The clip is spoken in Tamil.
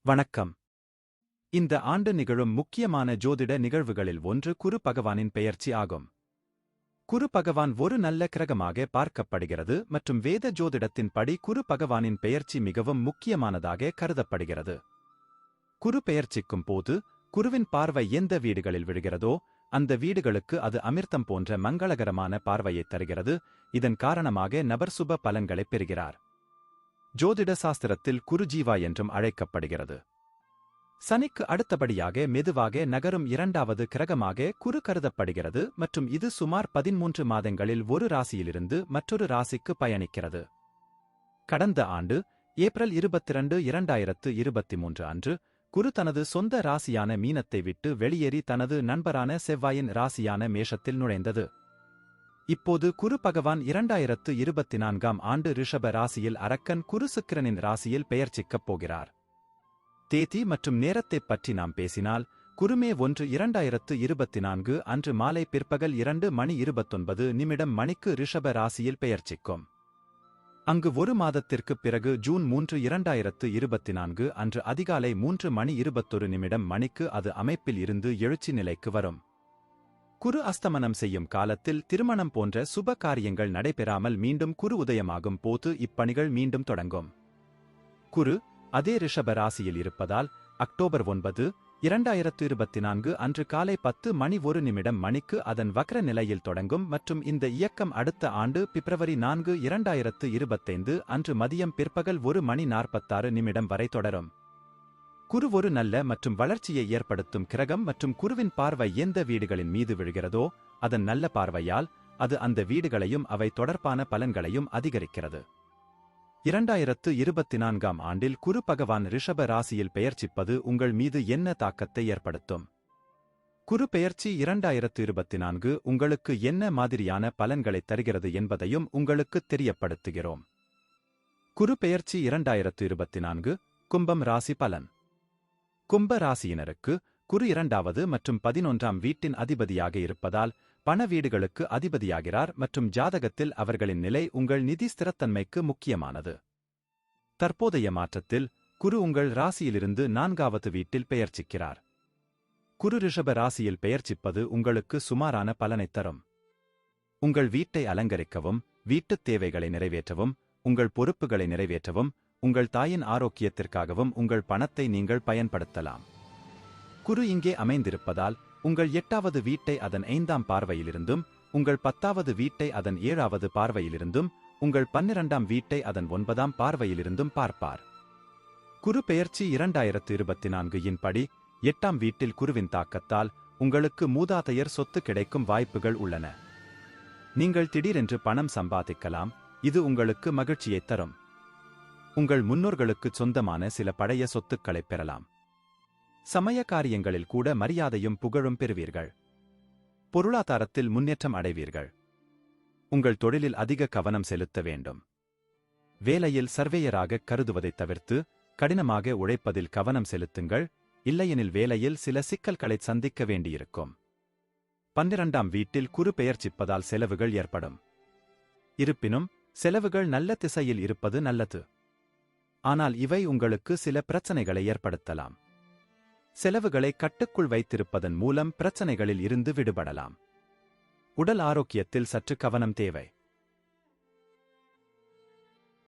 வணக்கம். இந்த ஆண்டு நிகழும் முக்கியமான ஜோதிட நிகழ்வுகளில் ஒன்று குரு பகவானின் பெயர்ச்சி ஆகும். குரு பகவான் ஒரு நல்ல கிரகமாக பார்க்கப்படுகிறது மற்றும் வேத ஜோதிடத்தின் படி குரு பகவானின் பெயர்ச்சி மிகவும் முக்கியமானதாக கருதப்படுகிறது. குரு பெயர்ச்சிக்கும் போது குருவின் பார்வை எந்த வீடுகளில் விழுகிறதோ அந்த வீடுகளுக்கு அது அமிர்தம் போன்ற மங்களகரமான பார்வையை தருகிறது. இதன் காரணமாக நபர் சுப பலன்களைப் பெறுகிறார். ஜோதிட சாஸ்திரத்தில் குரு ஜீவா என்றும் அழைக்கப்படுகிறது. சனிக்கு அடுத்தபடியாக மெதுவாக நகரும் இரண்டாவது கிரகமாக குரு கருதப்படுகிறது மற்றும் இது சுமார் 13 மாதங்களில் ஒரு ராசியிலிருந்து மற்றொரு ராசிக்கு பயணிக்கிறது. கடந்த ஆண்டு ஏப்ரல் 22, 2023 அன்று குரு தனது சொந்த ராசியான மீனத்தை விட்டு வெளியேறி தனது நண்பரான செவ்வாயின் ராசியான மேஷத்தில் நுழைந்தது. இப்போது குரு பகவான் 2024ஆம் ஆண்டு ரிஷப ராசியில் அரக்கன் குரு சுக்கிரனின் ராசியில் பெயர்ச்சிக்கப் போகிறார். தேதி மற்றும் நேரத்தைப் பற்றி நாம் பேசினால் குரு மே 1, 2024 அன்று மாலை பிற்பகல் 2:29 மணிக்கு ரிஷப ராசியில் பெயர்ச்சிக்கும். அங்கு ஒரு மாதத்திற்குப் பிறகு ஜூன் 3, 2024 அன்று அதிகாலை 3:21 மணிக்கு அது அமைப்பில் இருந்து எழுச்சி நிலைக்கு வரும். குரு அஸ்தமனம் செய்யும் காலத்தில் திருமணம் போன்ற சுப காரியங்கள் நடைபெறாமல் மீண்டும் குரு உதயமாகும் போது இப்பணிகள் மீண்டும் தொடங்கும். குரு அதே ரிஷப ராசியில் இருப்பதால் அக்டோபர் 9, 2024 அன்று காலை 10:01 மணிக்கு அதன் வக்ர நிலையில் தொடங்கும் மற்றும் இந்த இயக்கம் அடுத்த ஆண்டு பிப்ரவரி 4, 2025 அன்று மதியம் பிற்பகல் 1:46 வரை தொடரும். குரு ஒரு நல்ல மற்றும் வளர்ச்சியை ஏற்படுத்தும் கிரகம் மற்றும் குருவின் பார்வை எந்த வீடுகளின் மீது விழுகிறதோ அதன் நல்ல பார்வையால் அது அந்த வீடுகளையும் அவை தொடர்பான பலன்களையும் அதிகரிக்கிறது. 2024ஆம் ஆண்டில் குரு பகவான் ரிஷப ராசியில் பெயர்ச்சிப்பது உங்கள் மீது என்ன தாக்கத்தை ஏற்படுத்தும்? குரு பெயர்ச்சி 2024 உங்களுக்கு என்ன மாதிரியான பலன்களைத் தருகிறது என்பதையும் உங்களுக்குத் தெரியப்படுத்துகிறோம். குரு பெயர்ச்சி 2024 கும்பம் ராசி பலன். கும்ப ராசியினருக்கு குரு 2வது மற்றும் 11ஆம் வீட்டின் அதிபதியாக இருப்பதால் பண வீடுகளுக்கு அதிபதியாகிறார் மற்றும் ஜாதகத்தில் அவர்களின் நிலை உங்கள் நிதி ஸ்திரத்தன்மைக்கு முக்கியமானது. தற்போதைய மாற்றத்தில் குரு உங்கள் ராசியிலிருந்து 4வது வீட்டில் பெயர்ச்சிக்கிறார். குரு ரிஷப ராசியில் பெயர்ச்சிப்பது உங்களுக்கு சுமாரான பலனைத் தரும். உங்கள் வீட்டை அலங்கரிக்கவும், வீட்டுத் தேவைகளை நிறைவேற்றவும், உங்கள் பொறுப்புகளை நிறைவேற்றவும், உங்கள் தாயின் ஆரோக்கியத்திற்காகவும் உங்கள் பணத்தை நீங்கள் பயன்படுத்தலாம். குரு இங்கே அமைந்திருப்பதால் உங்கள் 8வது வீட்டை அதன் 5ஆம் பார்வையிலிருந்தும், உங்கள் 10வது வீட்டை அதன் 7வது பார்வையிலிருந்தும், உங்கள் 12ஆம் வீட்டை அதன் 9ஆம் பார்வையிலிருந்தும் பார்ப்பார். குரு பெயர்ச்சி 2024 படி 8ஆம் வீட்டில் குருவின் தாக்கத்தால் உங்களுக்கு மூதாதையர் சொத்து கிடைக்கும் வாய்ப்புகள் உள்ளன. நீங்கள் திடீரென்று பணம் சம்பாதிக்கலாம். இது உங்களுக்கு மகிழ்ச்சியைத் தரும். உங்கள் முன்னோர்களுக்குச் சொந்தமான சில பழைய சொத்துக்களைப் பெறலாம். சமய காரியங்களில் கூட மரியாதையும் புகழும் பெறுவீர்கள். பொருளாதாரத்தில் முன்னேற்றம் அடைவீர்கள். உங்கள் தொழிலில் அதிக கவனம் செலுத்த வேண்டும். வேலையில் சர்வேயராக கருதுவதைத் தவிர்த்து கடினமாக உழைப்பதில் கவனம் செலுத்துங்கள், இல்லையெனில் வேலையில் சில சிக்கல்களைச் சந்திக்க வேண்டியிருக்கும். 12ஆம் வீட்டில் குரு பெயர்ச்சிப்பதால் செலவுகள் ஏற்படும். இருப்பினும் செலவுகள் நல்ல திசையில் இருப்பது நல்லது. ஆனால் இவை உங்களுக்கு சில பிரச்சனைகளை ஏற்படுத்தலாம். செலவுகளை கட்டுக்குள் வைத்திருப்பதன் மூலம் பிரச்சனைகளில் இருந்து விடுபடலாம். உடல் ஆரோக்கியத்தில் சற்று கவனம் தேவை.